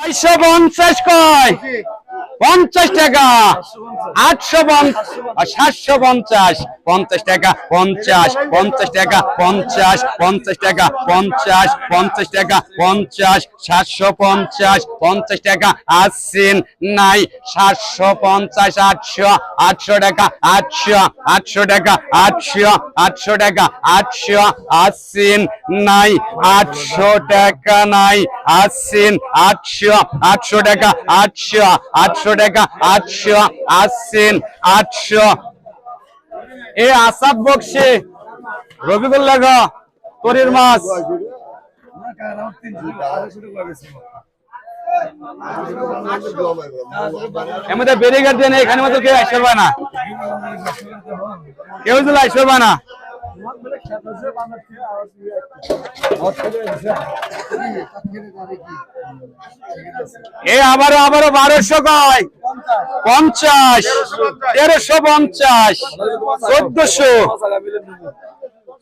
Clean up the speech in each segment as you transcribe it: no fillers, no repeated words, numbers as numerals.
950 কয় 50 টাকা 750 50 টাকা 50 টাকা 50 টাকা 50 টাকা 50 750 50 টাকা আসছেন নাই 750 800 টাকা 800 টাকা 800 টাকা 800 আসছেন নাই 800 টাকা নাই আসছেন 800 টাকা 800 টাকা 800 আসছেন 800 এ আসাদ বক্সে রবিকুল লাগা তরির মাছ এমনি বেরিগার দেন এখানে মতো কেউ আসতে পারে না কেউ যদি আসতে পারে না এ আবারও 1200 কয় 50 1350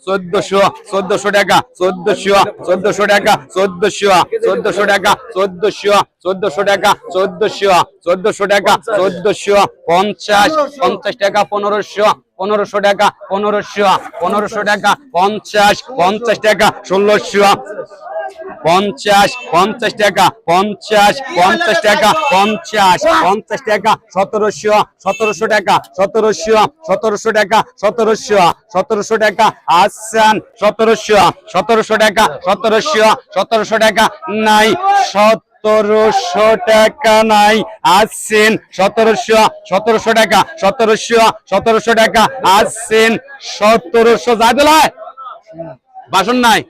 1400 টাকা 1400 টাকা 1400 টাকা 1400 টাকা 1400 টাকা 50 টাকা 1500 টাকা 1500 টাকা 50 টাকা 1600 50 টাকা 50 টাকা 50 টাকা 1700 টাকা 1700 টাকা 1700 টাকা আসছেন 1700 টাকা 1700 টাকা নাই 1700 টাকা নাই আসছেন 1700 টাকা 1700 টাকা আসছেন 1700 যাইদুল্লাহ বাসন নাই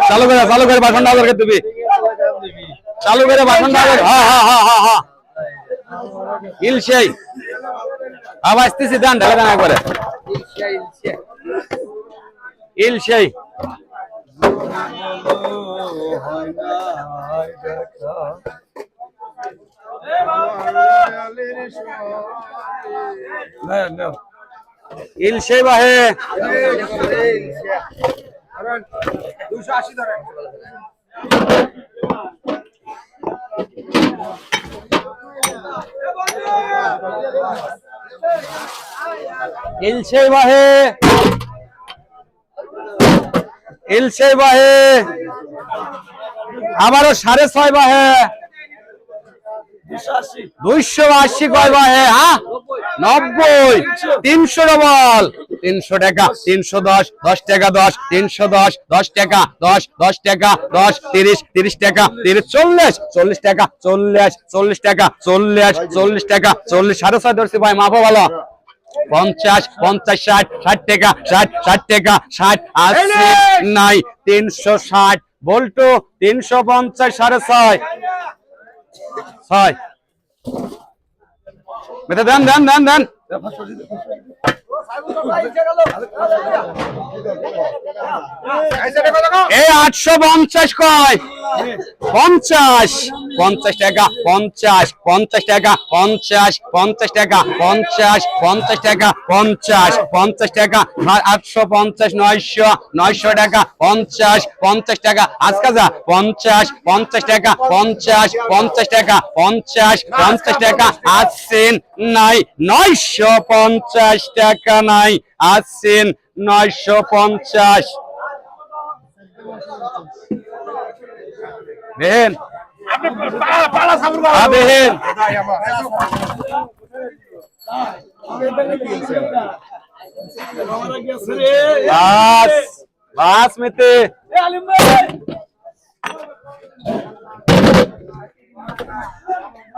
চালু করে বাসন ডাল করে দিবি চালু করে বাসন ডাল হ্যাঁ ইলশাই আবার আসতেছি দান ঢালে দান একবারে ইলশাই ইলশাই বাহে 280 ধরেন ইলশাই বাহে আবারও 6.5 বাহে 280 কয় বাহে হ্যাঁ 90 300 ডবল 300 টাকা 310 10 টাকা 10 310 10 টাকা 10 টাকা 10 30 টাকা 40 টাকা 40 টাকা 40 টাকা 40 6.5 ধরছি ভাই মাপো ভালো 50 60 টাকা 60 টাকা 60 80 নাই 360 বল্টু 350 6.5 বেটা দেন এ 850 কয় 50 টাকা 50 টাকা 50 টাকা 50 টাকা 50 টাকা 850 900 টাকা 50 টাকা আজকে যা 50 টাকা 50 টাকা 50 টাকা আসছেন নাই 950 টাকা নাই আসছেন 950 বেহেন বেহেন বাস মেতে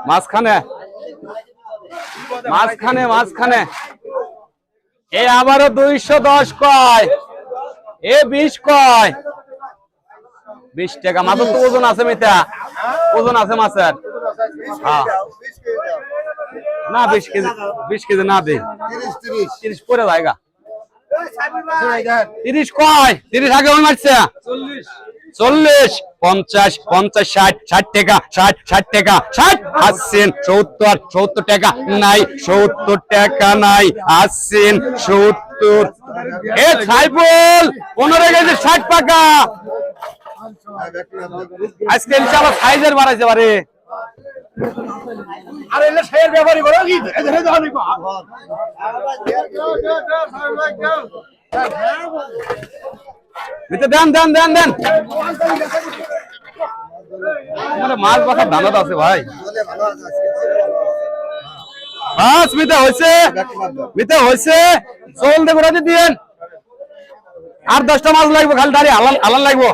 মাঝখানে এ আবারও 210 কয় এ 20 কয় 20 টাকা মাছের তো ওজন আছে মিতা ওজন আছে মাছের হ্যাঁ না 20 কেজি না দে 30 পরে জায়গা 30 কয় 30 আগে ওই মারছে 40 50 50 60 60 টাকা 60 60 টাকা 60 আসছেন 70 70 টাকা নাই 70 টাকা নাই আসছেন 70 এ সাইফুল 15 কেজি 60 টাকা আজকে ইনশাআল্লাহ সাইজের বাড়াইছে পারে আরে এলে সাইয়ের ব্যাপারই বলো কি এখানে তো অনেক দেন দেন দেন দেন আমার মাছ বাসার দানাত আছে ভাই মাছ মিতে হয়েছে চল দেখো রাজি দিয়েন আর 10টা মাছ লাগবে খালি দাঁড়িয়ে আলাল লাগবো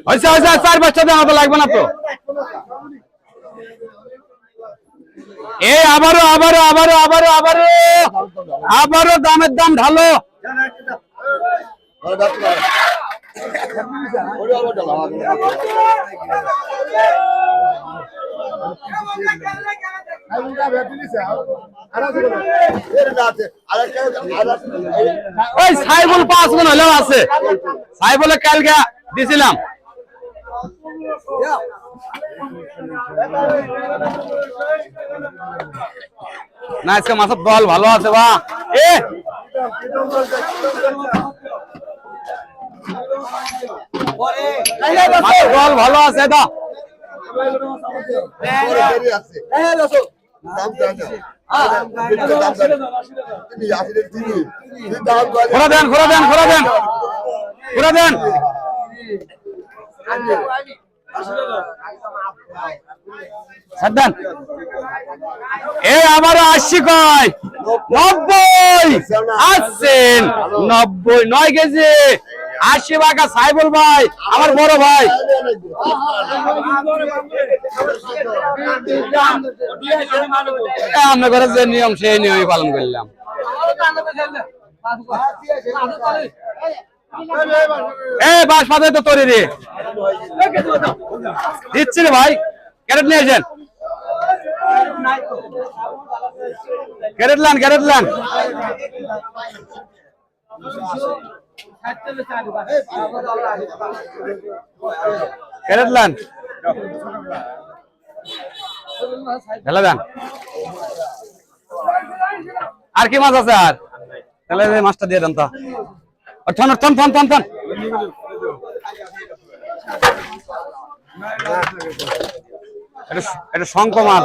হয়েছে 4-5টা দানা লাগবে না তো এ আবারও দামের দাম ঢালো সাইবুল 5 গুণ হলেও আছে সাইবুলে কালকে দিছিলাম না আজকে মাছের দল ভালো আছে বা এ মাছের দল ভালো আছে দা ঘোরা দেন এ আবার 80 কয় 90 আসছেন 90 9 কেজি 80 টাকা সাইবুল ভাই আমার বড় ভাই আমরা করে যে নিয়ম সেই নিয়মই পালন করলাম এ বাস পাতে তো তৈরি রে দিচ্ছি রে ভাই ক্যারেট নিয়ে আসেন ক্যারেট লান ঢেলা দেন আর কি মাছ আছে আর তাহলে মাছটা দিয়ে দেন তো থন এটা শঙ্কমাল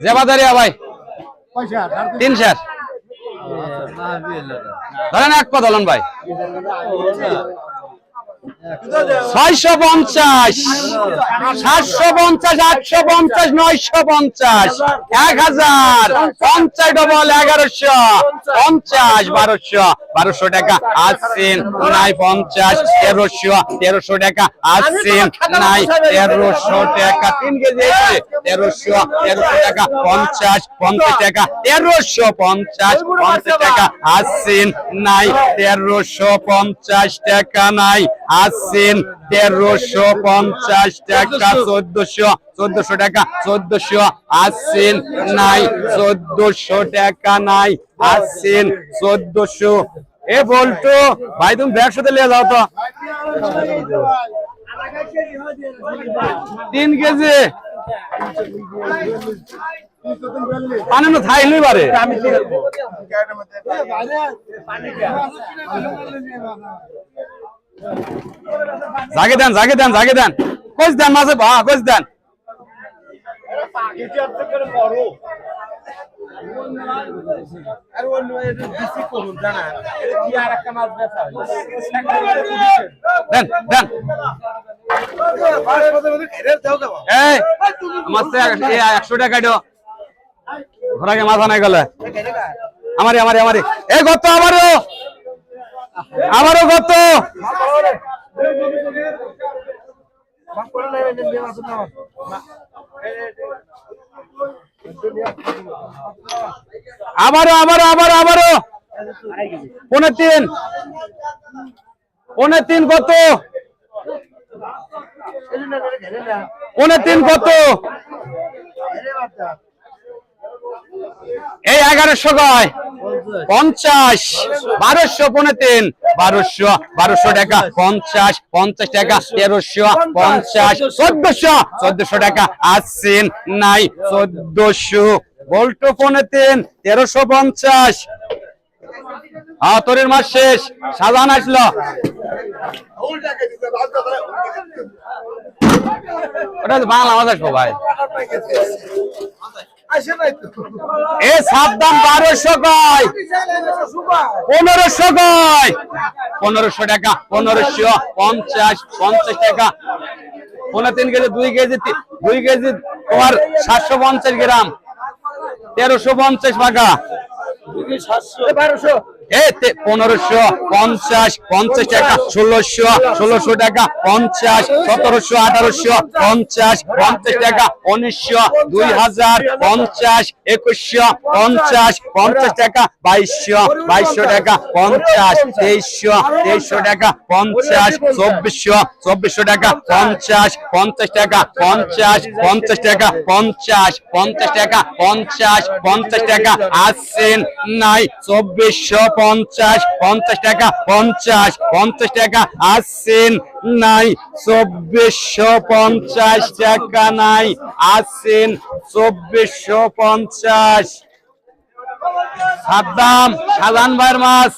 জেবাদারিয়া ভাই 300 ধরেন এক পা ধরুন ভাই 650 750 850 950 1000 50 ডবল 1100 50 1200 টাকা আসছেন নাই 50 1300 টাকা আসছেন নাই 1300 টাকা 3 কেজি 1300 টাকা 50 টাকা 1350 টাকা আসছেন নাই 1350 টাকা নাই আসছেন 1350 টাকা 1400 টাকা 1400 আসছেন নাই 1400 টাকা নাই আসছেন 1400 এ বলতো ভাই তুমি ব্যাগসাথে নিয়ে যাও তো 3 কেজি পানি না থাইলই পারে জাগে দেন কইস দেন মাঝে কইস দেন দেন এই আমার 100 টাকা দিও ঘোড়াকে মাথা নাই গেলে আমারে এই কত আমারও কত আবারও 3 3.5 কত? 3.5 কত? এই 1100 কয়? 50 1200 3.5 1200 টাকা 50 টাকা 1300 50 1400 টাকা আসছেন নাই 1400 বল্টু 3.5 1350 তোরের মাস শেষ সাজান আসলো ওটা বাংলা মাছ আসবো ভাই এ সাবধান 1200 কয় 1500 কয় 1500 টাকা 1550 টাকা 3.5 কেজি 2 কেজি 2 কেজি তোমার 750 গ্রাম 1350 টাকা 1550 টাকা 1600 টাকা 50 1700 1850 টাকা 1900 2000 50 2100 50 টাকা 2200 টাকা 50 2300 টাকা 50 2400 টাকা 50 টাকা 50 টাকা 50 টাকা 50 টাকা আসছেন নাই 2450 টাকা 50 টাকা আসছেন নাই 2450 টাকা নাই আসছেন 2450 সাদ্দাম সাজান ভাইয়ের মাছ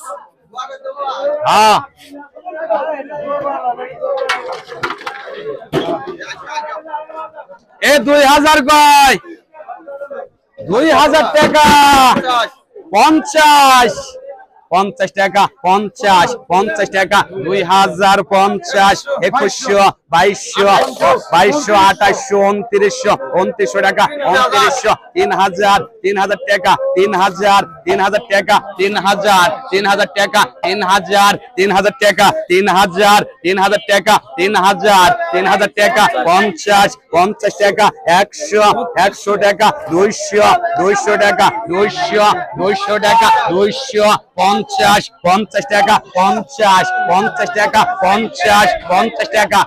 হ্যাঁ এ 2000 কয় 2000 টাকা 50 টাকা 50 টাকা 2050 2100 2200 2800 2900 টাকা 3000 টাকা 3000 টাকা 3000 টাকা 3000 টাকা 3000 টাকা 3000 টাকা 50 টাকা 100 টাকা 200 টাকা 200 টাকা 250 টাকা 50 টাকা 50 টাকা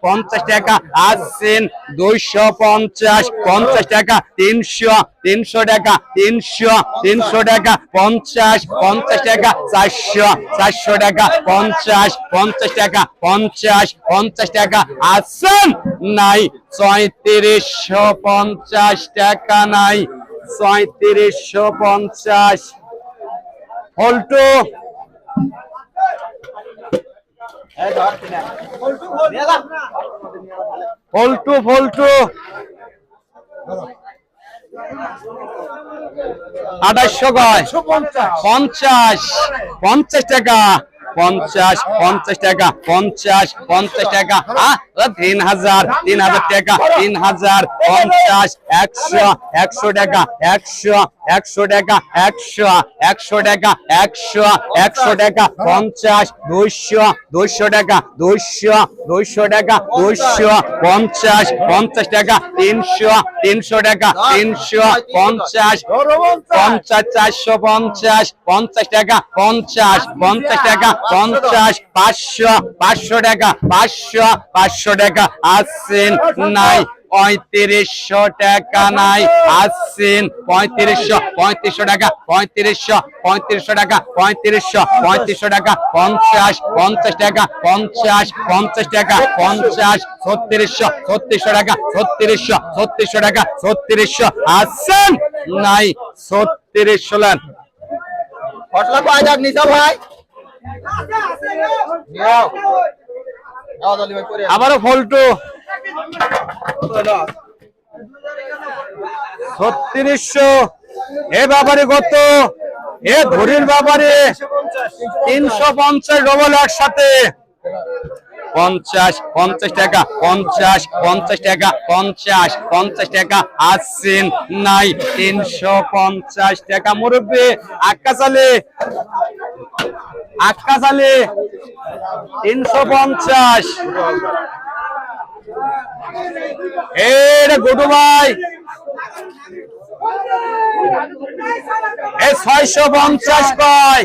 50 টাকা আসছেন 250 টাকা 300 টাকা 300 টাকা 50 টাকা 400 টাকা 50 টাকা 50 টাকা আসছেন নাই 3450 টাকা নাই 3450 হল্টু ফল্টু 2800 কয় 50 টাকা 50 টাকা 50 টাকা 3000 টাকা 3000 50 100 টাকা 100 টাকা 100 টাকা 100 টাকা 50 200 টাকা 200 টাকা 250 টাকা 300 টাকা 350 450 টাকা 50 টাকা 50 500 টাকা 500 টাকা আসছেন নাই 3500 টাকা নাই আসছেন 3500 টাকা 3500 টাকা 3500 টাকা 50 টাকা 50 টাকা 50 3600 টাকা 3600 টাকা 3600 আসছেন নাই 3600 লান ফসলা কয় দাম নিছো ভাই আবারও ফল্টু 3600 এ বাবারে কত এ ধরির বাবারে 350 ডবল একসাথে 50 টাকা 50 টাকা 50 টাকা আসছেন নাই 350 টাকা মুরব্বি আক্কা চালে 350 এটা গুডু ভাই এ 650 কয়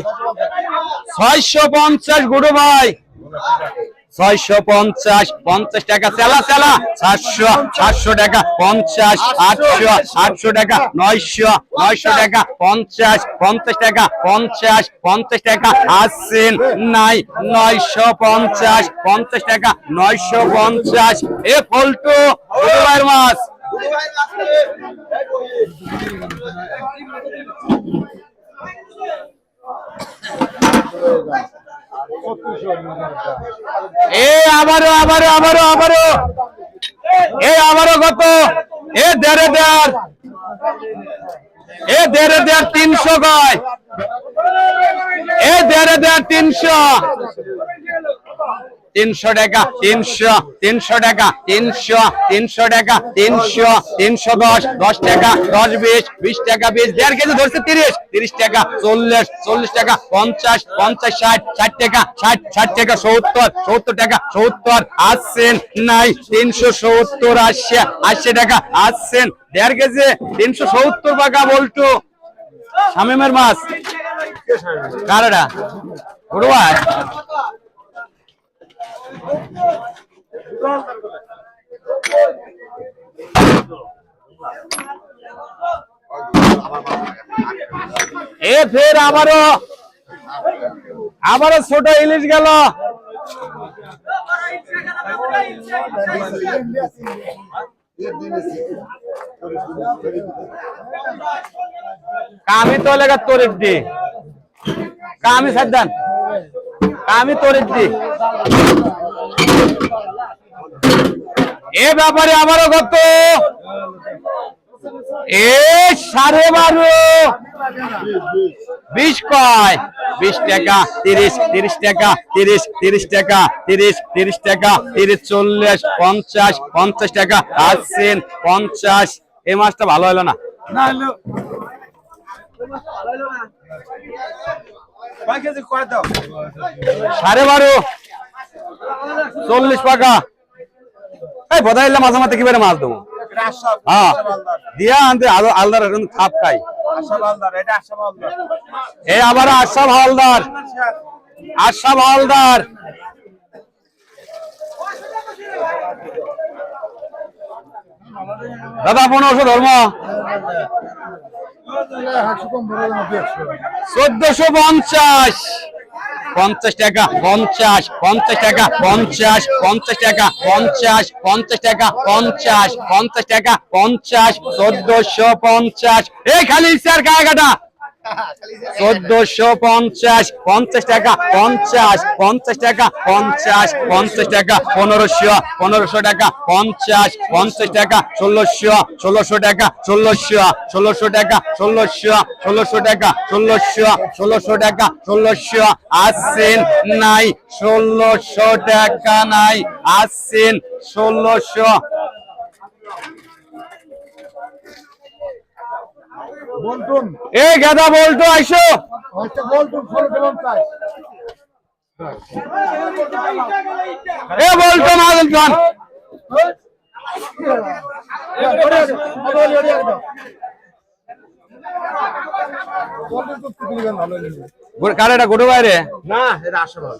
650 গুরু ভাই 650 50 টাকা চালা চালা 700 700 টাকা 50 800 800 টাকা 900 900 টাকা 50 50 টাকা 50 50 টাকা আসছেন নাই 950 50 টাকা 950 এ পল্টু গুরুবার মাছ এ আবারও আবারও আবারও আবারও এ আবারও কত এ দেড়ে দেড় এ দেড়ে দেড় 300 কয় এ দেড়ে দেড় 300 300 টাকা 300 300 টাকা 300 300 টাকা 300 310 10 টাকা 10 20 20 টাকা 20 দেড় কেজি ধরছে 30 30 টাকা 40 40 টাকা 50 50 60 60 টাকা 60 60 টাকা 70 70 টাকা 70 আসছেন নাই 370 80 80 টাকা আসছেন দেড় কেজি 370 টাকা বলতো শামিমের মাছ কারডা ওড়বা এ ফের আবারও আবারও ছোট ইলিশ গেল কামি তো লেগা তরিক দি কামি সাদ্দান কামি তরিক দি এ ব্যাপারে আবারও কত এ 12.5 20 কয় 20 টাকা 30 30 টাকা 30 30 টাকা 30 30 টাকা 30 40 50 50 টাকা আসছেন 50 এই মাছটা ভালো হলো না না হলো কয় কেজি করে দাও 12.5 40 টাকা এই বদাইলা মাঝে মাঝে কিভাবে মাছ দেবো হ্যাঁ দিয়া আনতে আলদার খাপ খাই এ আবার আশরাফ হালদার আশরাফ হালদার দাদা 1500 ধর্ম 1450 50 টাকা 50 50 টাকা 50 50 টাকা 50 50 টাকা 50 50 টাকা 50 1450 এই খালি স্যার কাটা 1450 50 টাকা 50 50 টাকা 50 50 টাকা 1500 1500 টাকা 50 50 টাকা 1600 1600 টাকা 1600 1600 টাকা 1600 1600 টাকা 1600 1600 টাকা 1600 আসছেন নাই 1600 টাকা নাই আসছেন 1600 বলটুন এ গাদা বলতো আইসো বলটুন 1650 এ বলতো মাদন খান কারেটা গুডু বাইরে না এটা আসা ভালো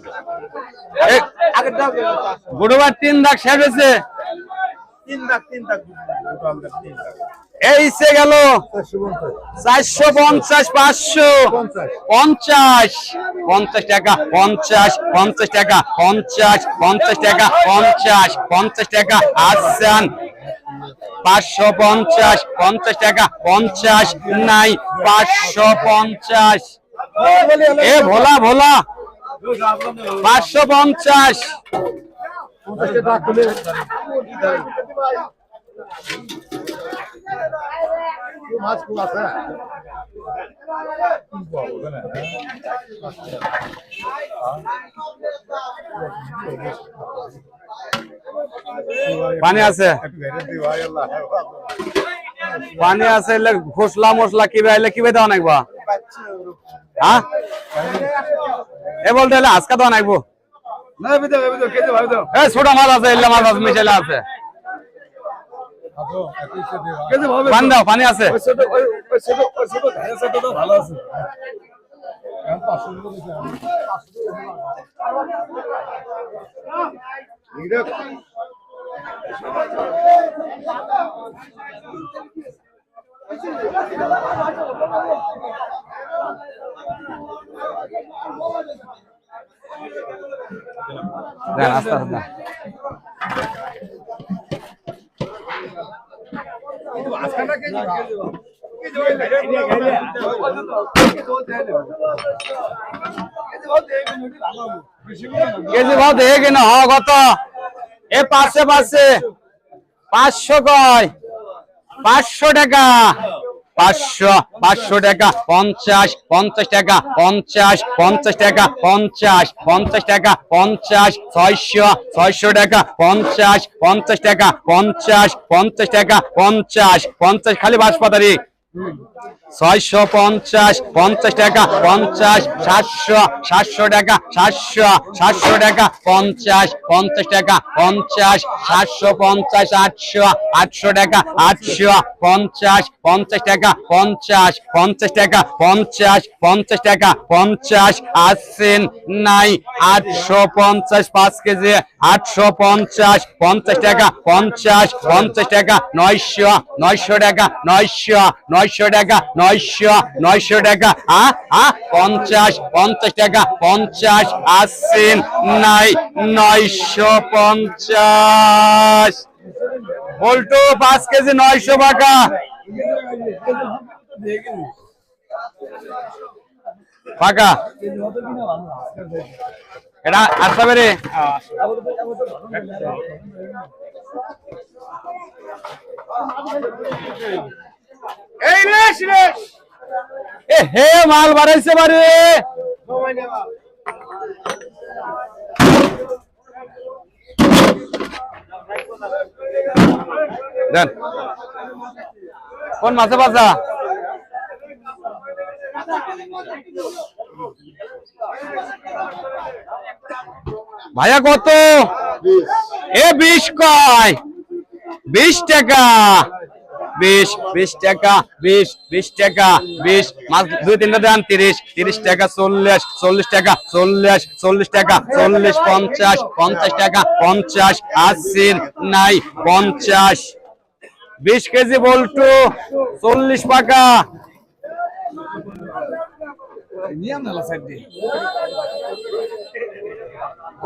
গুডু ভাই 3 দাগ শেষ হয়েছে 3 দাগ দুটো আমরা 3 দাগ এই সে গেল 450 500 50 50 টাকা 50 50 টাকা 50 50 টাকা 50 50 টাকা আসছেন 550 50 টাকা 50 নাই 550 এ ভোলা ভোলা 550 মাছ খুব আছে পানি আছে পানি আছে ঘোষলা মশলা কি বাইলে কি বেদা অনেকবা হ্যাঁ এ বলতে হলে আজকা তো অনেকবো না বিদো কেটে ভাই দাও এ ছোট মাছ আছে ইল্লা মাছ আছে মিশাইলা আছে পানি দাও, পানি আছে। ভালো আছে দেন আস্তে আস্তে দেন। কেজি ভাও দেখে কিনা হ কত এ পাশে পাশে 500 কয় 500 টাকা 500 টাকা 50 টাকা 50 টাকা 50 টাকা 600 টাকা 50 টাকা 50 টাকা 50 খালি বাসপাতারি 650 টাকা 700 টাকা 700 টাকা 50 টাকা 750 800 টাকা 50 টাকা 50 টাকা 50 টাকা 50 আসেন নাই 850 5 কেজি 850 টাকা 50 টাকা 900 টাকা 900 টাকা 900 টাকা 50 টাকা 50 আসেন নাই 950 বল্টু 5 কেজি 900 টাকা পাকা এটা আসতে পারে এই রেশ রেশ এ হে মাল বাড়াইছে বারে দেন কোন মাছে বাজা ভাইয়া কত এ 20 কয় 20 টাকা 20 টাকা 20 টাকা 20 মাছ 2-3টা দেন 30 টাকা 40 টাকা 40 টাকা 40 50 টাকা 50 80 নাই 50 20 কেজি বল্টু 40 টাকা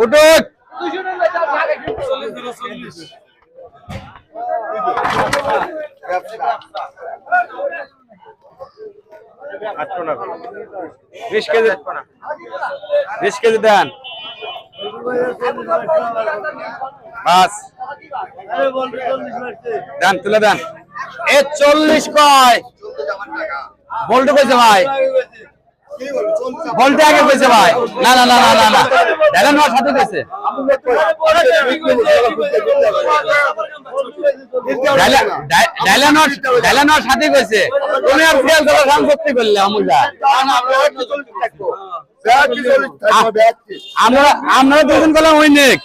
উঠুক বিশ কেজি দেন বাস দেন তুলে দেন এ 40 কয় বল্টু কইছে ভাই বলতে আগে কইছে ভাই না না না না না না ডায়লন ওর সাথে কইছে ডায়লন ওর সাথে কইছে তুমি আর ফেল ধরে সম্পত্তি করলে আমুজা আমরা দুজন করলাম উইনিক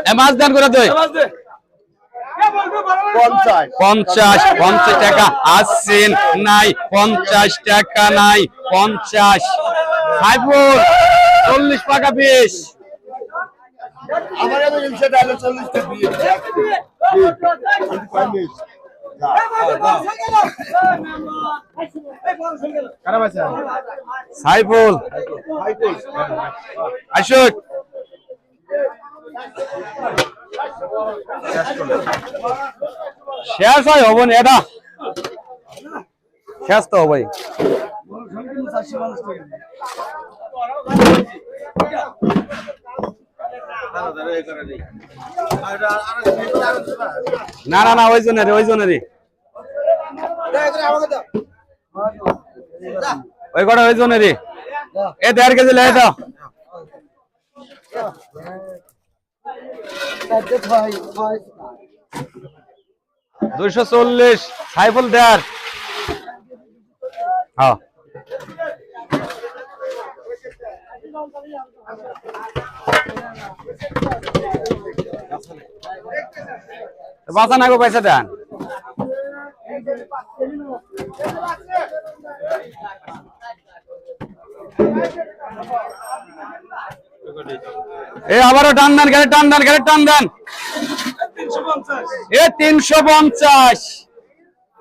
এ মাছ দান করে দই 50 টাকা আসছেন নাই 50 টাকা নাই 50 সাইফুল 40 টাকা 20 আমার এত ইনসা ডালে 40 টা দিয়ে সাইফুল আশুক শেষ হয় হব না এটা শেষ তো হবই না না না ওই জনেরই ওই কটা ওই জনেরই এ 1.5 কেজি লেগে দাও 240 সাইফুল দেয়ার হ্যাঁ বাঁচা না গো পয়সা দেন। এ আবারও টান দেন, গাড়ি টান দেন, গাড়ি টান দেন। এ 350,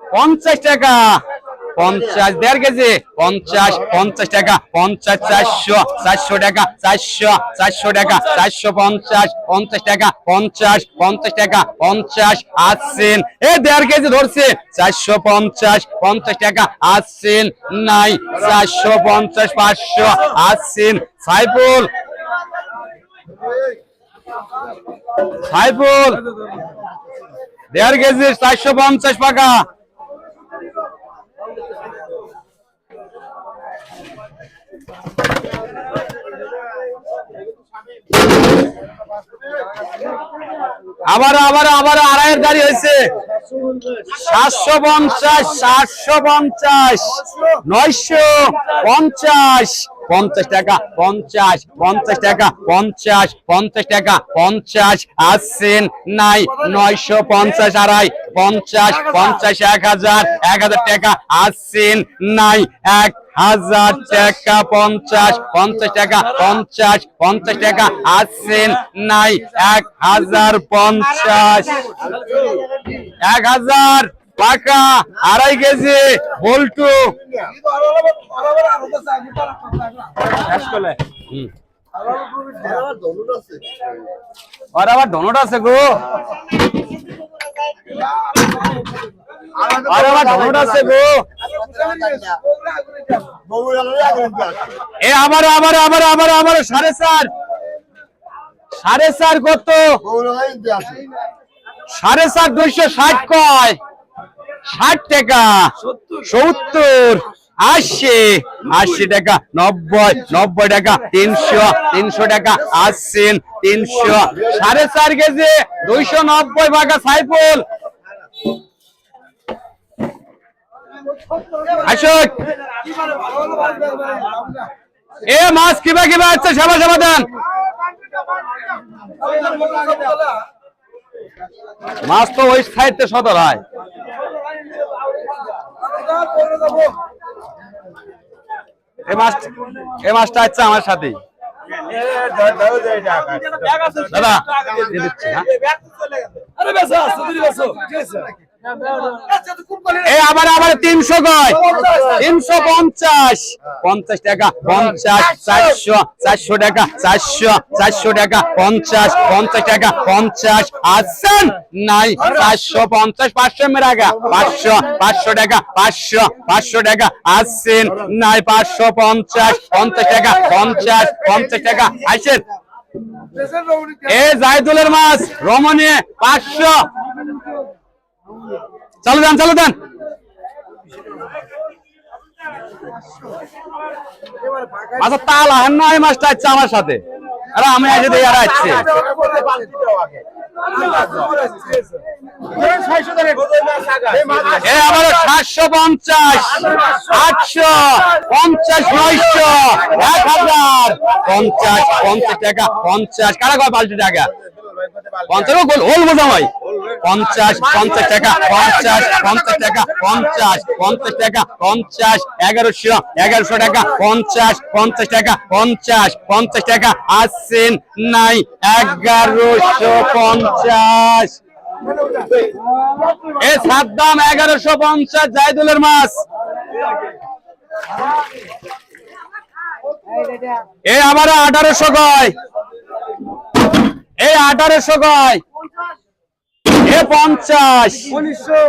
50 টাকা, 50, 1.5 কেজি, 50, 50 টাকা, 50, 400, 400 টাকা, 400, 400 টাকা, 450, 50 টাকা, 50, 50 টাকা, 50 আসছেন। এ 1.5 কেজি ধরছে, 450, 50 টাকা আসছেন নাই, 450, 500 আসছেন। সাইফুল, সাইফুল 1.5 কেজি 450 টাকা। আবার আবার আবার আড়াইয়ের গাড়ি হয়েছে, 750, 750, 950, 50 টাকা, 50, 50 টাকা, 50, 50 টাকা, 50 আসছেন নাই, 950, আড়াই, 50, 50, 1000, 1000 টাকা আসছেন নাই, 1000 টাকা, 50, 50 টাকা, 50, 50 টাকা আসছেন নাই, 1050, 1000 টাকা, আড়াই কেজি বল্টু। আর আবার ধনুটা আছে গো, আর আবার ধনুটা আছে গো। এ আবার আবার আবার আবার আবার 4.5, 4.5 কত? 4.5, 260 কয়, 60 টাকা, 70, 80, 80 টাকা, 90, 90 টাকা, 300, 300 টাকা আসছেন, 300, 4.5 কেজি 290 টাকা। সাইফুল আসুক। এ মাছ কিবা কিবা আছে, সেবা সেবা দেন। মাছ তো ওই সাইডে সদর হয়। এই মাছটা আছে আমার সাথে দাদা, দিচ্ছি। হ্যাঁ আবার আবার 300 কয়, 350, 50 টাকা, 50, 400, 400 টাকা, 400, 400 টাকা, 50, 50 টাকা, 50 আসছেন নাই, 450, 500 মেরাগা, 500, 500 টাকা, 500, 500 টাকা আসছেন নাই, 550, 50 টাকা, 50, 50 টাকা আসেন। এ জাইদুলের মাছ রমণী 500, চালু দেন, চালু দেন। আচ্ছা তাল আহেন না, এই মাছটা আছে আমার সাথে, আরে আমি আজ দিয়ে আর আসছে। এ আবার 750, 800, 50, 900, 1000, 50, 50 টাকা, 50 কারা কয় 50 টাকা, 50 গোল হোল বোঝা ভাই, 50, 50 টাকা, 50, 50 টাকা, 50, 50 টাকা, 50, 1100, 1100 টাকা, 50, 50 টাকা, 50, 50 টাকা আসছেন নাই, 1150। এ সাদ্দাম 1150 জাইদুলের মাছ। এ আবার 1800 কয়, এই 1800 কয়, এ 50,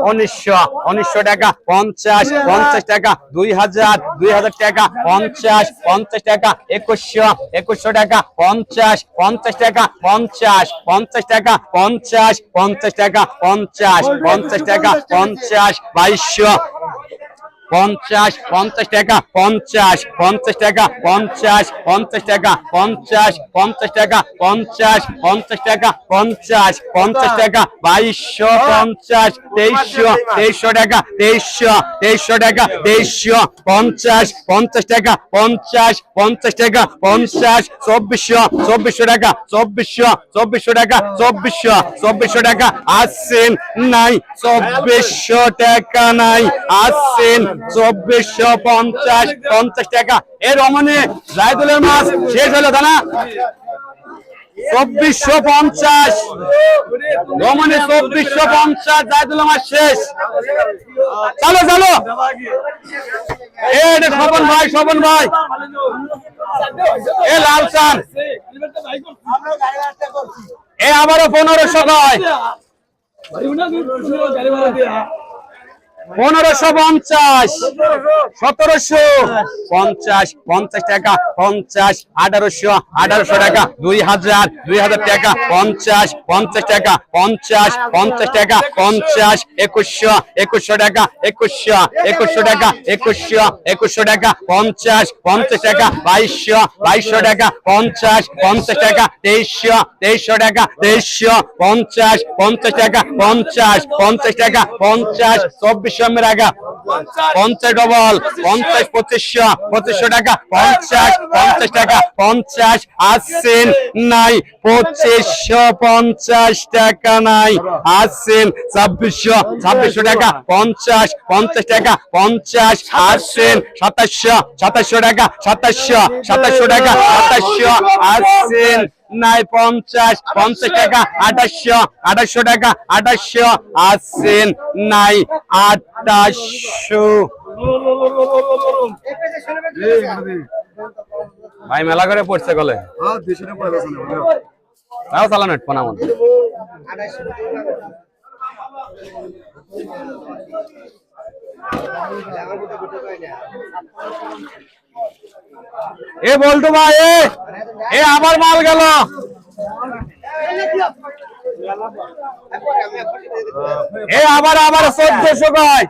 1900 টাকা, 50, 50 টাকা, 2000, 2000 টাকা, 50, 50 টাকা, 2100 টাকা, 50, 50 টাকা, 50, 50 টাকা, 50, 50 টাকা, 50, 50 টাকা, 50, 2200, 50 50 টাকা 50 50 টাকা 50 50 টাকা 50 50 টাকা 50 50 টাকা 50 50 টাকা 2250 2300 টাকা 2300 টাকা 2350 50 টাকা 50 50 টাকা 50 2400 টাকা 2400 টাকা 2400 টাকা আসছেন নাই 2400 টাকা নাই আসছেন 2450 50 টাকা এ রমণী জায়দুলের মাছ শেষ হলো দানা 2450 রমণী 2450 জায়দুলের মাছ শেষ চলো চলো এটা শোভন ভাই এ লালসান এ আবারও 1500 কয় 1550 1750 50 টাকা 50 1800 টাকা 2000 টাকা 50 50 টাকা 50 50 টাকা 50 2100 টাকা 2100 টাকা 2100 টাকা 50 50 টাকা 2200 টাকা 50 50 টাকা 2300 টাকা 2350 50 টাকা 50 50 টাকা 50 2400 মের আগা 50 ডবল 50 2500 টাকা 50 50 টাকা 50 আসছেন নাই 2550 টাকা নাই আসছেন 2600 টাকা 50 50 টাকা 50 আসছেন 2700 টাকা 2700 টাকা 2700 আসছেন নাই 50 50 টাকা 2800 টাকা 2800 আসছেন নাই 2800 ভাই মেলা করে পড়ছে গলে তাও চালানো হেডফোন আমার এ বলতো ভাই এ আবার মাল গেল এ আবার 1400 কয়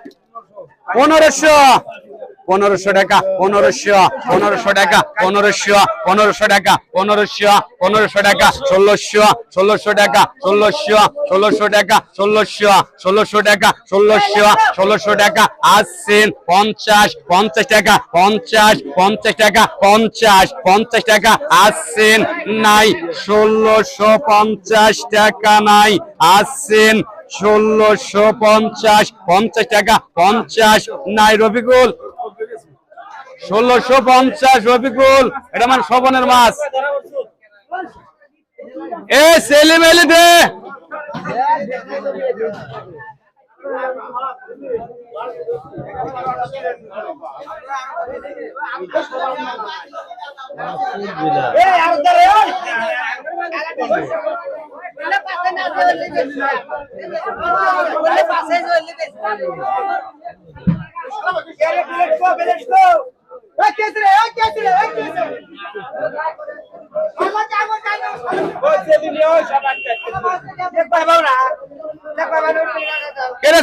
1500 টাকা 1500 টাকা 1500 টাকা 1500 টাকা 1600 টাকা 1600 টাকা 1600 টাকা 1600 টাকা আসছেন 50 টাকা 50 টাকা 50 টাকা আসছেন নাই 1650 টাকা নাই আসছেন 1650 50 টাকা 50 নাই রবিকুল 1650 রবিকুল এটা মানে শোভনের মাছ এ সেলিম এলি দে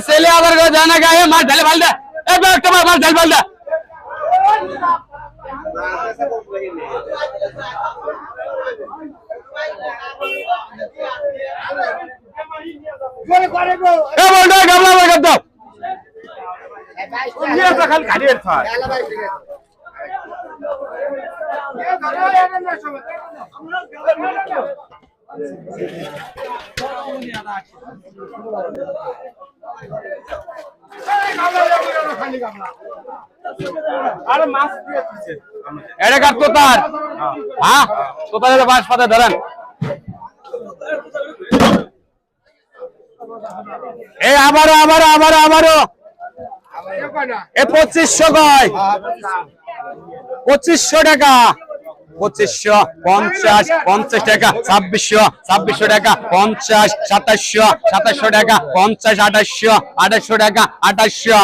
ছেলে আবার জানা গায়ে মাছ ঢালে ভাল দে একটা মাছ ঢাল ভাল দে খালি গাড়ির থাক আরে মাছ দিয়েছে এটা কাট তোতার হ্যাঁ তোতার বাঁশ পাতা ধরেন এ আবারও এ 2500 কয় 2500 টাকা 2500 50 50 টাকা 2600 2600 টাকা 50 2700 2700 টাকা 50 2800 2800 টাকা 2800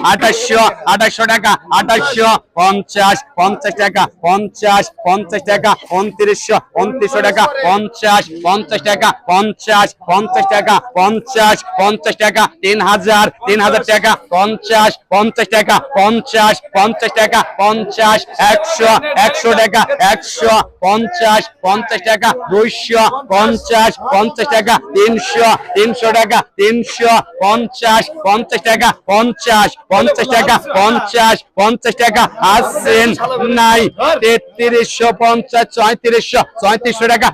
2800 টাকা 2800 2800 টাকা 2800 50 50 টাকা 50 50 টাকা 2900 2900 টাকা 50 50 টাকা 50 50 টাকা 50 50 টাকা 3000 3000 টাকা 50 50 টাকা 50 50 টাকা 50 100 100 টাকা 100 50 50 টাকা 200 50 50 টাকা 300 300 টাকা 300 50 50 টাকা 50 50 টাকা 50 50 টাকা আসছেন নাই 3350 3400 3400 টাকা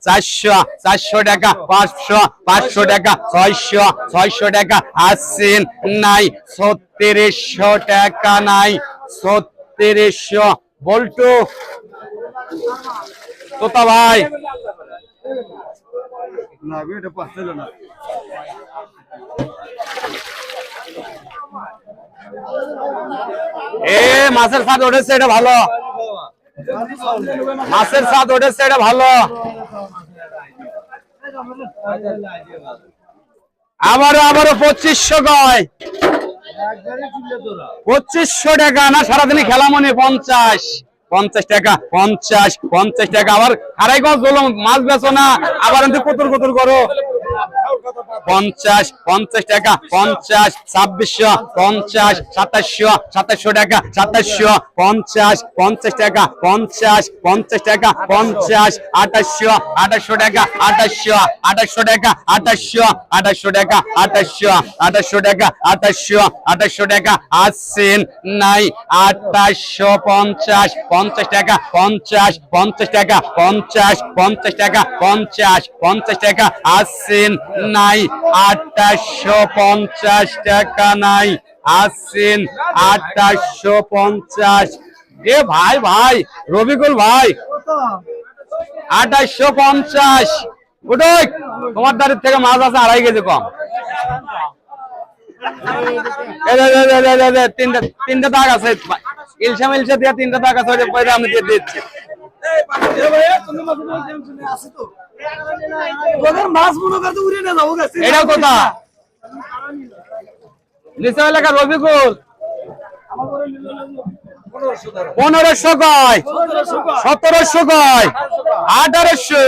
400 400 টাকা 400 400 টাকা 500 500 টাকা 600 600 টাকা আসছেন নাই 3600 টাকা নাই 3600 বল্টু তোতা ভাই না এটা পাচ্ছিল না মাছের স্বাদ ওঠেছে এটা ভালো মাছের স্বাদ ওঠেছে এটা ভালো আবারও 2500 কয় 2500 টাকা না সারাদিনই খেলা মনে 50 50 টাকা 50 50 টাকা আবার আড়াইগজ বলো মাছ বেচো না আবার কুতুর কুতুর করো 50 50 টাকা 50 2600 50 2700 2700 টাকা 2700 50 50 টাকা 50 50 টাকা 50 2800 2800 টাকা 2800 2800 টাকা 2800 2800 টাকা 2800 2800 টাকা 2800 2800 টাকা আসছেন নাই 2850 50 টাকা 50 50 টাকা 50 50 টাকা 50 50 টাকা আসছেন নাই 2850 টাকা নাই আসছেন 2850 এ ভাই ভাই রবিকুল ভাই 2850 উঠোই তোমার দাঁড়ির থেকে মাছ আছে 2.5 কেজি কম তিনটা দাগ আছে ইলশা মিলশা দিয়ে 3টা দাগ আছে ওই পয়সা আমি দিয়ে দিচ্ছি এটা কথা নিচে এলাকা রবিকুল 1500 কয় 1700 কয় 1800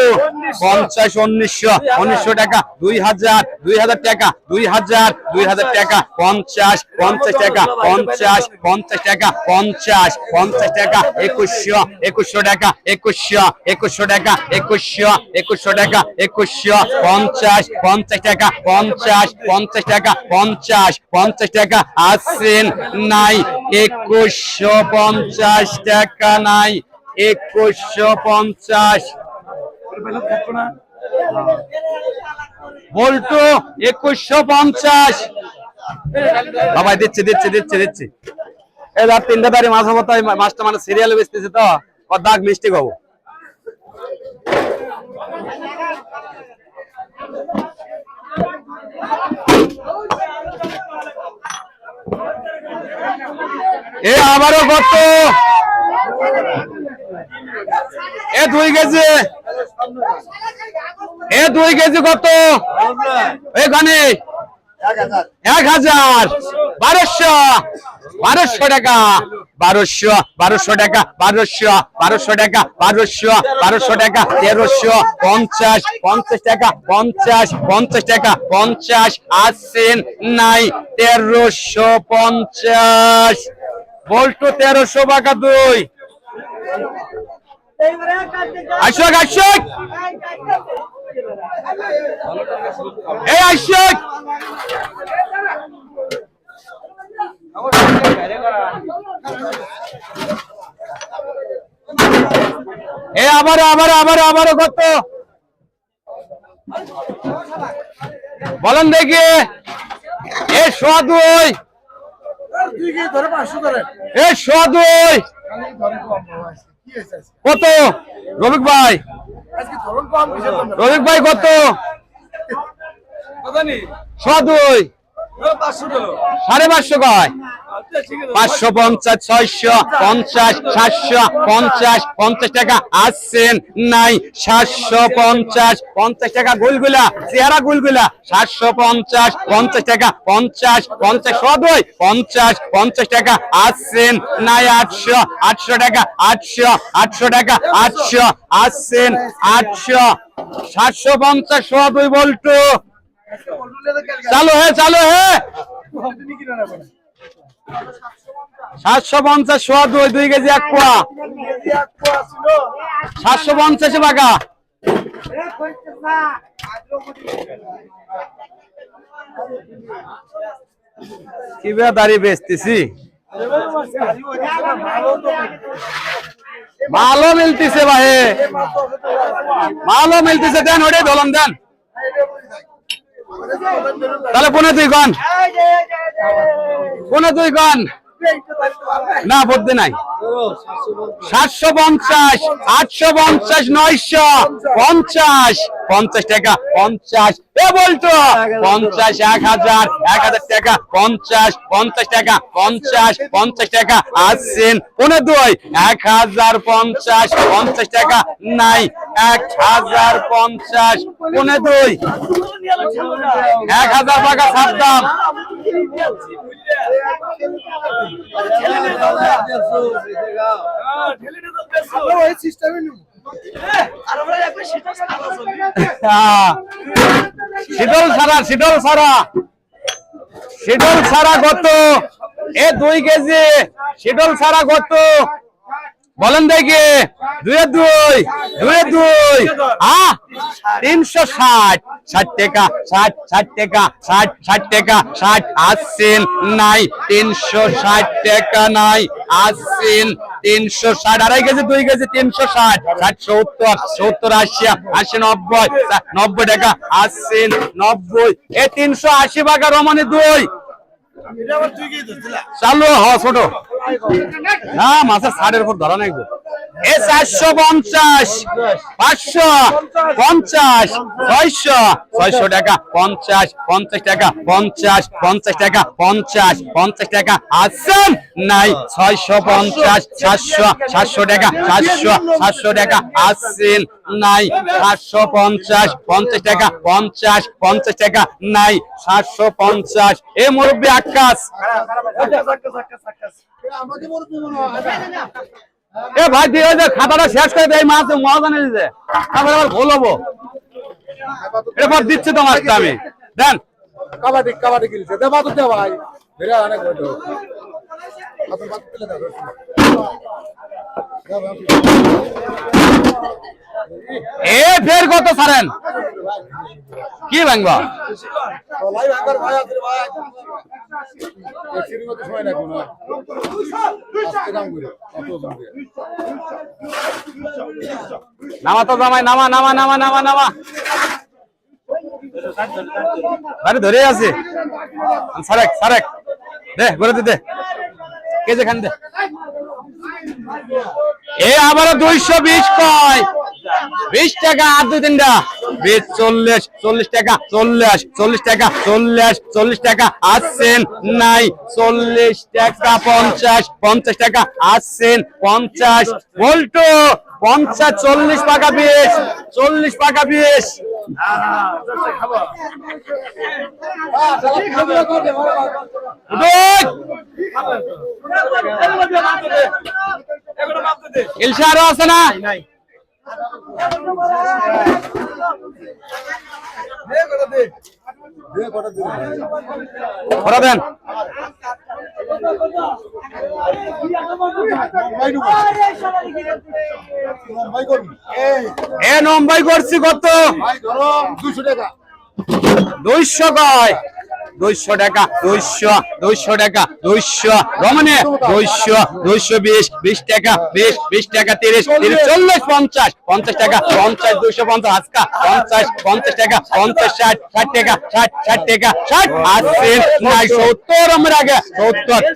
50 1900 টাকা 2000 2000 টাকা 2000 2000 টাকা 50 50 টাকা 50 50 টাকা 50 50 টাকা 2100 2100 টাকা 2100 টাকা 2100 টাকা 2100 50 50 টাকা 50 50 টাকা 50 50 টাকা আসছেন নাই 2150 টাকা নাই 2150 বল্টু 2150 বাবা দিচ্ছি এই রাত 3টা দাঁড়ি মাছ হবো তাই মাছটা মানে সিরিয়ালে বেচতেছে তো ওর দাগ মিষ্টি খাবো এ আবারও কত এ 2 কেজি কত এখানে 1000 1200 টাকা 1200 টাকা 1200 টাকা 1350 টাকা 50 টাকা 50 আসছেন নাই 1350 বল্টু 1300 টাকা 2 আশোক এই আশোক এ আবার কত বলেন দেখি এ 102 এ 102 কত রবিক ভাই কত 102 550 কয় 550 650 750 50 টাকা আসছেন নাই 750 50 টাকা গুলগুলা চেহারা গুলগুলা 750 50 টাকা 50 50 সদয় 50 50 টাকা আসছেন নাই 800 800 টাকা 800 800 টাকা 800 আসছেন 800 750 সদয় বলতো চালু হে 750 সোয়া 2 কেজি 1 পোয়া 750 বাগা কি দাঁড়িয়ে বেচতেছি মালও মিলতেছে ভাই মালও মিলতেছে দেন ওটাই ধরুন দেন তাহলে 2.5 গন 2.5 গন না বুদ্ধি নাই 750 850 950 50 টাকা 50 এ বলতো 50 1000 টাকা 50 50 টাকা 50 50 টাকা আসছেন 2.5 1050 50 টাকা নাই 1050 2.5 1000 টাকা সাবধান শীতল ছাড়া কত এ 2 কেজি শীতল ছাড়া কত বলেন দেখি 2 360 60 টাকা 60 টাকা 60 টাকা 60 আসছেন নাই 360 টাকা নাই আসছেন 360 2.5 কেজি 2 কেজি 360 60 70 80 80 90 টাকা আসছেন 90 এ 380 টাকা রমণী 2 চালু হ ছোট না মাছের 60 এর উপর ধরা নাই গো এ 450 550 600 টাকা 50 টাকা 50 টাকা 50 টাকা আসছেন নাই 650 700 টাকা 700 টাকা আসছেন নাই 750 টাকা 50 টাকা নাই 750 এ মুরব্বি আকাশ এ ভাই দিয়ে খাতাটা শেষ করে দেয় মাছ মজা নিয়ে দিতে তারপরে আবার ভুল হবো এরপর দিচ্ছি তোমার আমি দেন কাবাডি খেলছে দেবা তো দে ভাই বেরা অনেক বড় এ ফের কত ছাড়েন কি ভাঙবা ভাই ভাঙার ভাই আছে ভাই এসির মতো সময় না কোনো আজকে দাম করে কত দাম করে নামা তো জামাই নামা আরে ধরে আছে সারেক দে করে দে কেজে খান দে এ আবার 220 কয় 20 টাকা আর 2-3টা 40 টাকা 40 টাকা 40 টাকা আসছেন নাই 40 টাকা 50 টাকা আসছেন 50 বলতো 50 40 টাকা 40 টাকা 20 ইলশারও আছে না করা দেন এ নম্বর করছি কত 200 টাকা 200 কয় 200 টাকা 200 টাকা 200 রমনে 220 টাকা 20 টাকা 30 40 50 টাকা 50 250 আজকা 50 টাকা 50 60 টাকা 60 টাকা 60 আসছেন নাই 70 আমরা আগে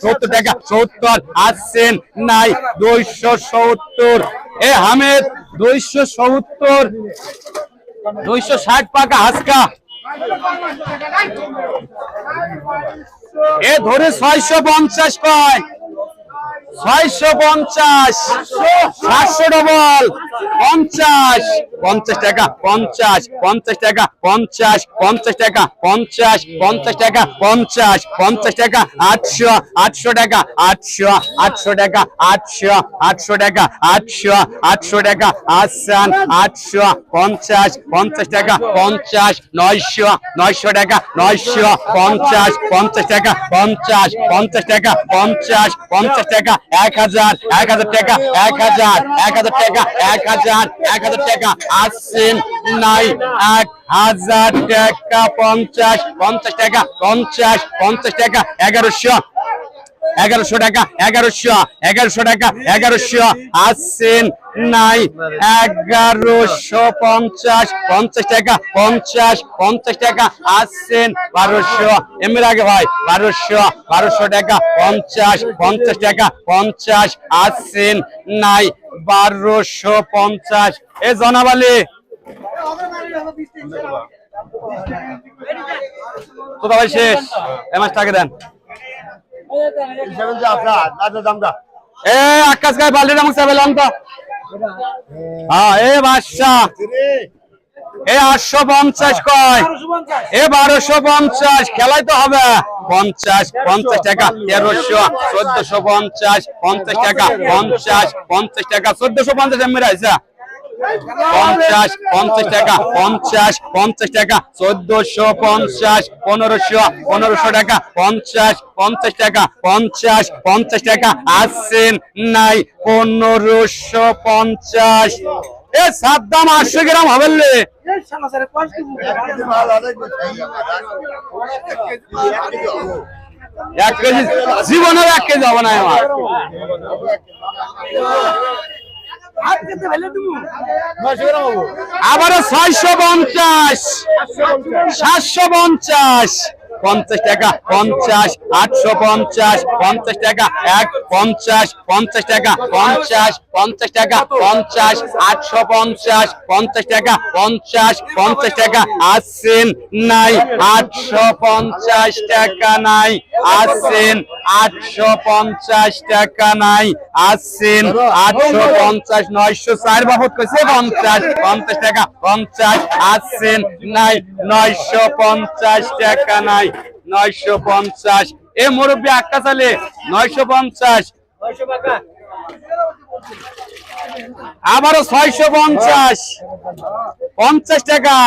70 টাকা 70 আসছেন নাই 270 এ হামেদ 270 260 টাকা আজকা এ ধরে 650 কয় 650 700 ডবল 50 50 টাকা 50 50 টাকা 50 50 টাকা 50 50 টাকা 50 50 টাকা 800 800 টাকা 800 800 টাকা 800 800 টাকা 800 800 টাকা আসান 800 50 50 টাকা 50 900 900 টাকা 900 50 50 টাকা 50 50 টাকা 50 50 টাকা 1000 1000 টাকা 1000 1000 টাকা 1000 1000 টাকা আসছেন নাই 1000 টাকা 50 50 টাকা 50 50 টাকা 1100 1100 টাকা 1100 টাকা 1100 আসছেন নাই 1150 50 টাকা 50 50 টাকা আসছেন 1200 এমএর আগে ভাই 1200 টাকা 50 50 টাকা 50 আসছেন নাই 1250 এ জনাবালি তো ভাই শেষ এ মাস টাকা দেন এ আকাশ গায়ে বালতি দাম চাইলাম তো হ্যাঁ এ বাদশা এ 850 কয় এ 1250 খেলাই তো হবে 50 50 টাকা 1300 1450 50 টাকা 50 50 টাকা 1450 এমএর আইসা 50 50 টাকা 50 50 টাকা 1450 1500 টাকা 50 50 টাকা 50 50 টাকা আসছেন নাই 1550 এ সাদ্দাম 800 গ্রাম হবে লে এক কেজি জীবনের 1 কেজি হবে না আমার আবারও 650 750 50 টাকা 50 850 50 টাকা 50 50 টাকা 50 50 টাকা 50 850 50 টাকা 50 50 টাকা আসছেন নাই 850 টাকা নাই আসছেন 850 টাকা নাই আসছেন 850 904 বাবদ কইছে 50 50 টাকা 50 আসছেন নাই 950 টাকা নাই 950 এ মুরব্বি আক্কা চালে 950 আবারও 650 50 টাকা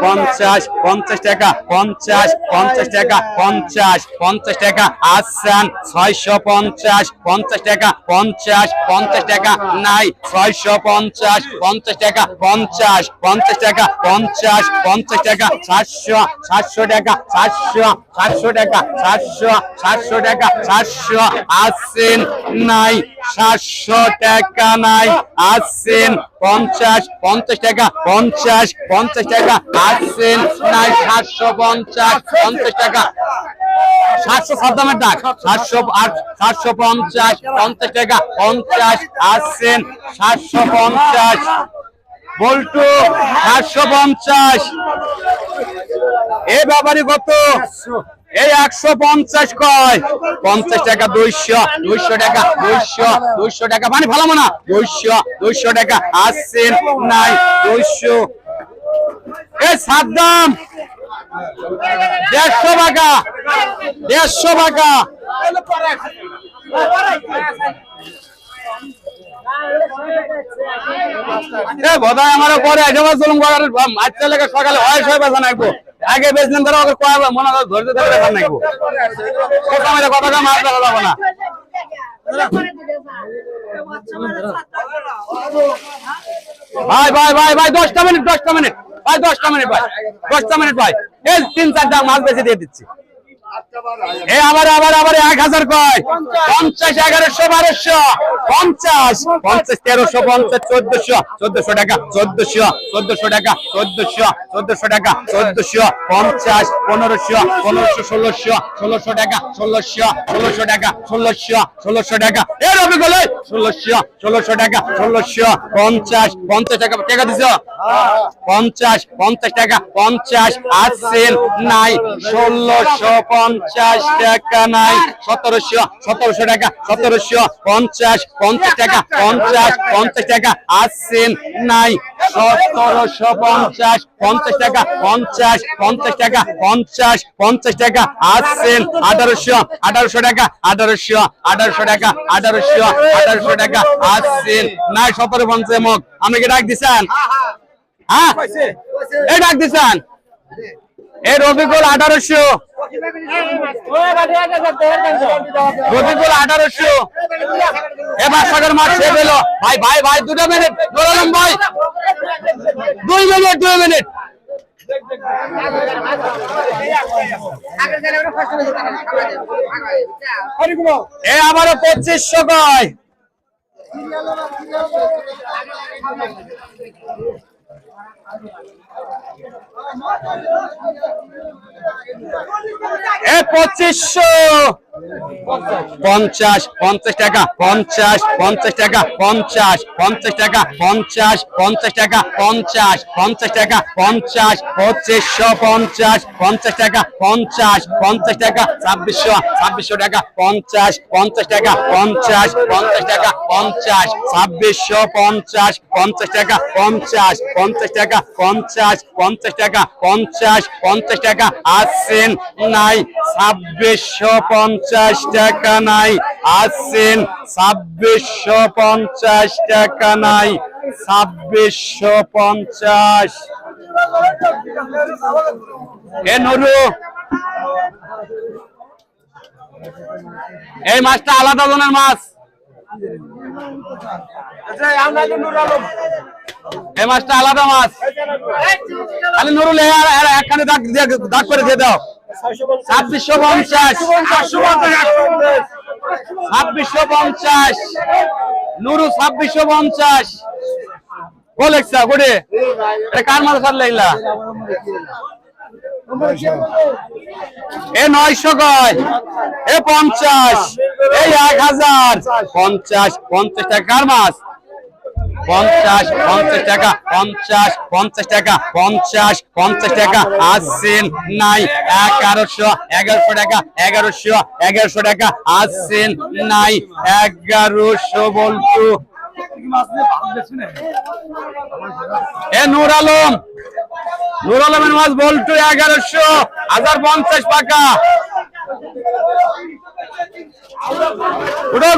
50 50 টাকা 50 50 টাকা 50 50 টাকা আসান 650 50 টাকা 50 50 টাকা নাই 650 50 টাকা 50 50 টাকা 50 50 টাকা 700 700 টাকা 700 700 টাকা 700 700 টাকা 700 আসেন নাই 700 টাকা নাই আসেন 50 50 টাকা 50 50 টাকা আসেন নাই 750 50 টাকা 700 সাদ্দামের ডাক 750 50 টাকা 50 আসেন 750 বল্টু 750 এ ব্যাপারী কত এই 150 কয় 50 টাকা 200 200 টাকা 200 টাকা মানে ভালো না 200 টাকা আসছেন নাই 200 এ সাদ্দাম 150 টাকা 150 টাকা এ বোধহয় আমার পরে একেবারে জুলুম করার আজকে লেগে সকালে হয় সবাই বেচা নাকবো আগে বেচলেন ধরো ওকে কয় মনে হয় ধৈর্য ধরে বেচা নাকবো কথাটা মাছ দেখা যাবো না ভাই ভাই ভাই ভাই 10টা মিনিট ভাই 10টা মিনিট ভাই 10টা মিনিট ভাই এই 3-4টা মাছ বেশি দিয়ে দিচ্ছি এ আবার 1000 কয় 50 1100 1200 50 50 1350 1400 টাকা 1400 টাকা 1400 টাকা 1400 50 1500 1600 টাকা 1600 টাকা 1600 টাকা এ রবি গলে 1600 টাকা 50 টাকা টাকা দিছ 50 টাকা 50 আসছেন নাই 1650 টাকা নাই 1700 টাকা 50 টাকা 50 টাকা আসছেন নাই 1750 50 টাকা 50 টাকা 50 টাকা আসছেন 1800 টাকা 1800 টাকা 1800 টাকা আসছেন নাই 1750 মগ আমি কি ডাক দিছেন হ্যাঁ এই ডাক দিছেন এই রবিকুল 1800 রবিকুল 1800 এবার সাগর মাছ শেষ হলো ভাই 2 মিনিট বললাম ভাই 2 মিনিট এ আবারও 2500 কয় এ 2500 50 টাকা 50 টাকা 50 টাকা 50 টাকা 50 টাকা 50 2550 টাকা 50 টাকা 2600 টাকা 50 টাকা 50 টাকা 2650 টাকা 50 টাকা 50 টাকা 50 টাকা আসছেন নাই 2650 টাকা নাই আসছেন 2650 টাকা নাই 2650 এ নুরু এই মাছটা আলাদা ধরনের মাছ এই মাছটা আলাদা মাছ খালি নুরুল একখানে দাগ করে দিয়ে দাও 2650 2650 নুরু 2650 কোলেক্সা গোডে এটা কার মাছ ছাড়লে এগুলা এ 900 কয় এ 50 এই 1000 50 টাকা কার মাছ 50 টাকা 50 টাকা 50 টাকা আসছেন নাই 1100 টাকা 1100 টাকা আসছেন নাই 1100 বলতো এ নূর আলমের মাছ বলতো 1100 1050 টাকা গোড়ো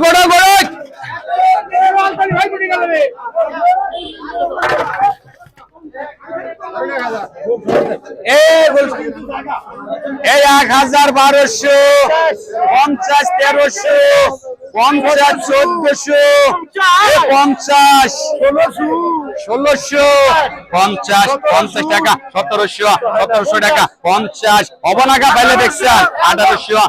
এই 1000 1200 50 1300 50 1400 50 1600 50 টাকা 1700 টাকা 50 অবনাগা পাইলে দেখছেন 1800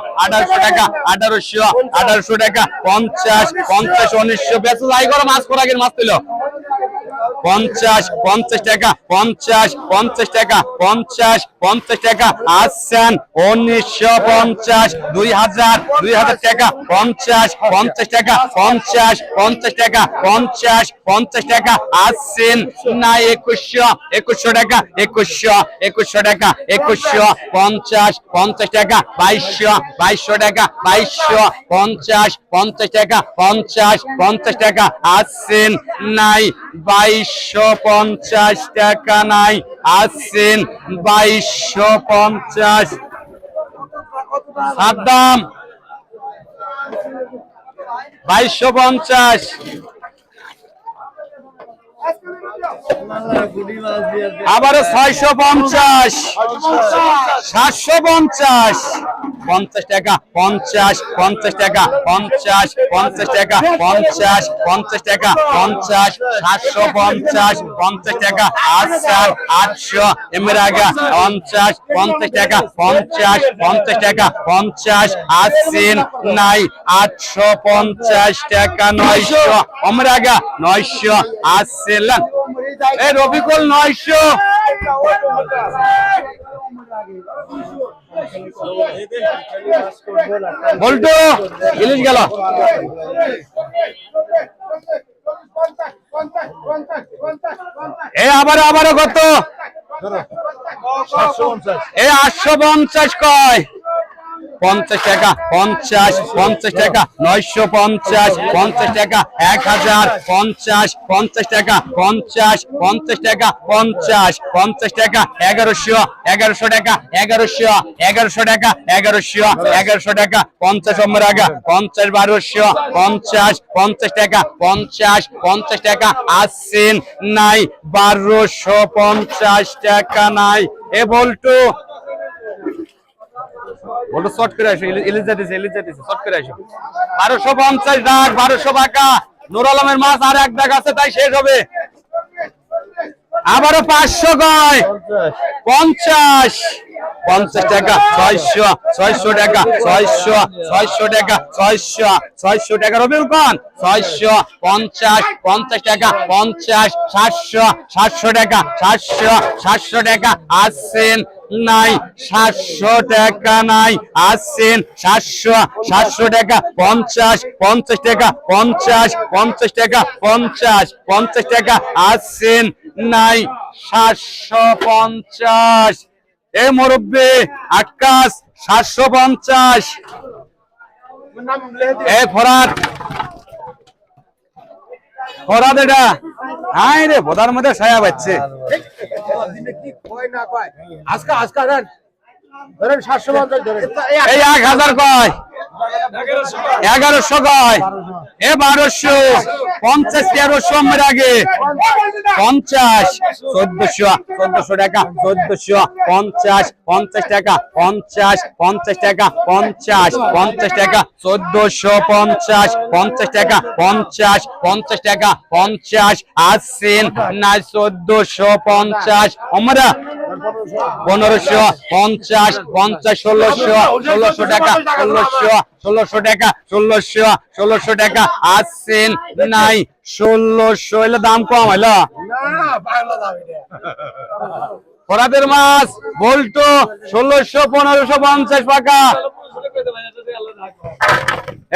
টাকা 1800 টাকা 50 1900 বেচো যাই করে মাছ কোরাগের মাছ তুলো 50 টাকা 50 টাকা 50 টাকা আসছেন 1950 2000 টাকা 50 টাকা 50 টাকা 50 টাকা আসছেন না 2100 টাকা 2100 টাকা 50 টাকা 2200 টাকা 50 টাকা 50 টাকা আসছেন নাই 2250 টাকা নাই আসছেন 2250 সাদ্দাম 2250 আবারও 650 750 50 টাকা 50 50 টাকা 50 50 টাকা 50 50 টাকা 50 750 50 টাকা 800 এমএর আগে 50 50 টাকা 50 50 টাকা 50 80 নাই 850 টাকা 900 এমএর আগে 900 80 এই রবিকুল 900 বল্টু ইলিশ গেল এ আবার কত এ 850 কয় 50 টাকা 50 50 টাকা 950 50 টাকা 1000 50 50 টাকা 50 50 টাকা 50 50 টাকা 1100 1100 টাকা 1100 1100 টাকা 1100 1100 টাকা 50 নম্বর আগে 50 1200 50 50 টাকা 50 50 টাকা 80 নাই 1250 টাকা নাই এ বল্টু বলতো শর্ট করে আসো ইলিশ যাইতেছে শর্ট করে আসো 1250 ডাক 1200 টাকা নূর আলমের মাছ আর এক ডাক আছে তাই শেষ হবে আবারও 500 কয় 50 50 টাকা 600 টাকা 600 টাকা 600 টাকা রবিউল খান 650 50 টাকা 50 700 টাকা 700 টাকা আসছেন নাই 700 টাকা নাই আসছেন 700 টাকা 50 টাকা 50 টাকা 50 টাকা আসছেন নাই 750 এ মুরব্বি আকাশ 750 এ ফরাত এটা হাই রে বোদার মধ্যে ছায়া পাচ্ছে এই 1000 কয় 1100 কয় এ 1200 50 1300 মেরে আগে 50 1400 টাকা 1450 50 টাকা 50 টাকা 50 টাকা 1450 50 টাকা 50 টাকা 50 আসছেন না 1450 আমরা 1550 1600 টাকা 1600 টাকা আসছেন নাই 1600 এলে দাম কম হইলো ফরাদের মাছ বল্টু 1600 1550 টাকা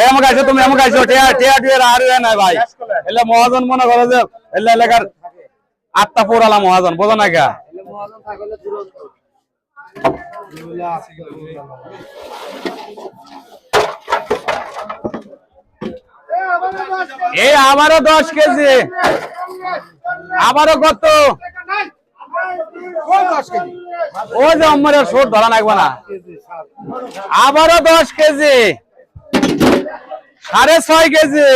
আমাকে আইছো তুমি আমাকে আইছো টিয়া আর নাই ভাই এলে মহাজন মনে করো যে এলে এলাকার আত্মা পোড়ালা মহাজন বোঝো না কে আবারও 10 কেজি আবারও কত ও যে আমার শোট ধরা লাগবে না আবারও 10 কেজি 6.5 কেজি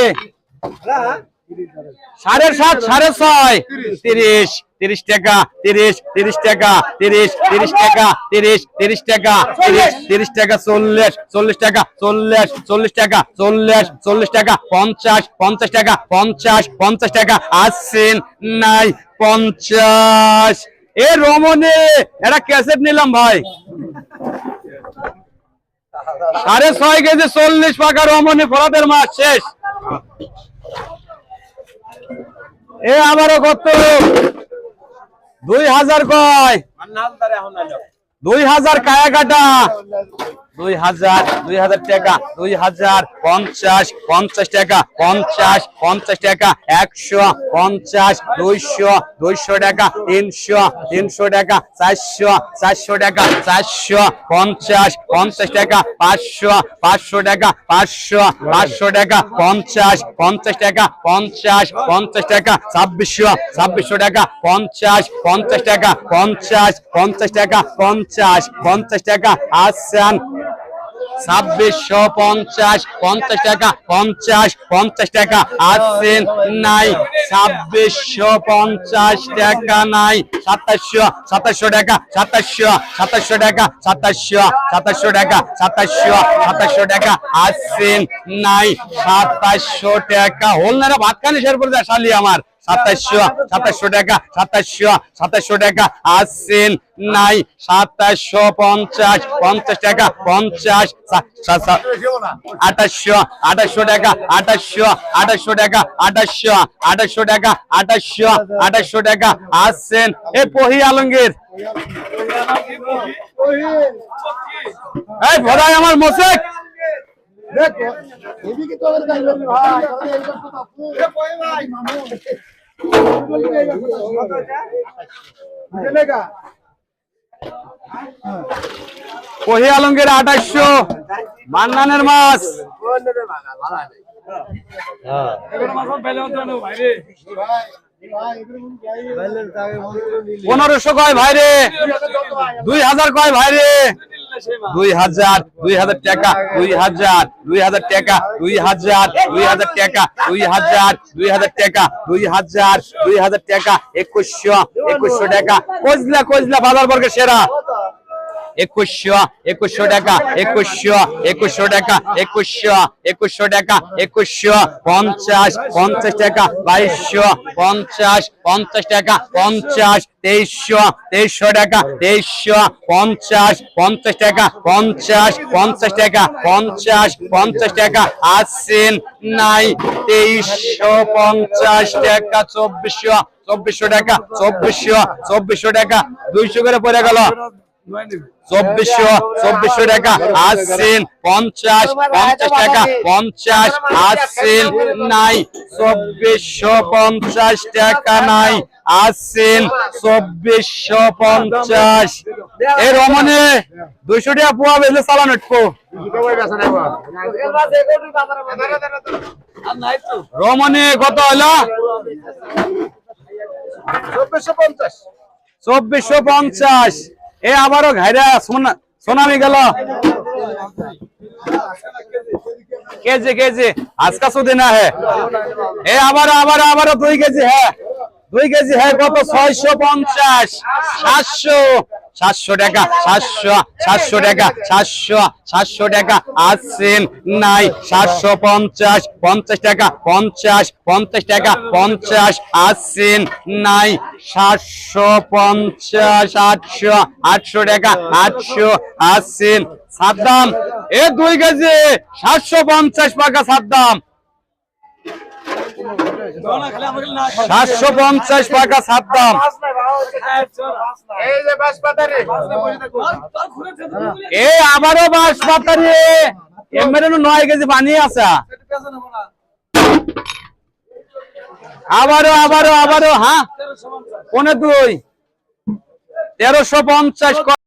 7.5 6.5 30 টাকা 30 টাকা 30 টাকা 30 টাকা 30 টাকা 40 টাকা 40 টাকা 40 টাকা 50 টাকা 50 টাকা আসছেন নাই 50 এ রমনে এটা ক্যাসেট নিলাম ভাই 6.5 কেজি 40 টাকা রমনে ফরাদের মাছ শেষ এ আমারও কত 2000 কয় 2000 কায়া কাটা 2000 টাকা 2000 50 টাকা 50 টাকা 150 200 টাকা 300 টাকা 400 টাকা 450 টাকা 500 টাকা 500 টাকা 50 টাকা 50 টাকা 2600 টাকা 50 টাকা 50 টাকা 50 টাকা আসছেন 2650 50 টাকা 50 টাকা আসছেন নাই 2650 টাকা নাই 2700 টাকা 2700 টাকা 2700 টাকা 2700 টাকা আসছেন নাই 2700 টাকা হল না ভাত খানি শেয়ার করে দেয় শালি আমার 2700 টাকা 2700 টাকা আসছেন নাই 2750 50 টাকা 50 2800 টাকা 2800 টাকা 2800 টাকা 2800 টাকা আসছেন এ পহি আলমগীর এই ভরাই আমার মোশেক পহি আলমগীর 2800 মান্নানের মাছ 1500 কয় ভাই রে 2000 কয় ভাই রে 2000 টাকা 2000 টাকা 2000 টাকা 2000 টাকা 2000 টাকা 2100 টাকা কজলা বাজার বর্গের সেরা 2100 টাকা 2100 টাকা 2100 টাকা 50 টাকা 2250 টাকা 2300 টাকা 50 টাকা 50 টাকা 50 টাকা আসছেন নাই 2350 টাকা 2400 টাকা 2400 টাকা 200 করে পড়ে গেল 2400 টাকা আসছেন 50 টাকা 50 আসছেন নাই 2450 টাকা নাই আসছেন 2450 এ রমনে 200 টাকা পোয়া বেলে চালান উঠবো রমনে কত হলো 2450 এ আবারও ঘাইরা সোনামি গেল কেজি আজকা সুদে না হে এ আবার 2 কেজি হ্যাঁ 2 কেজি হ্যাঁ কত 650 700 টাকা 700 টাকা 700 টাকা আসছেন নাই 750 টাকা 50 টাকা 50 আসছেন নাই 750 800 টাকা 800 আসছেন সাদ্দাম এ 2 কেজি 750 টাকা সাদ্দাম 750 টাকা সাদ্দাম এ আবারও বাঁশপাতারি এমএর 9 কেজি পানি আছে আবারও হ্যাঁ 2.5 1350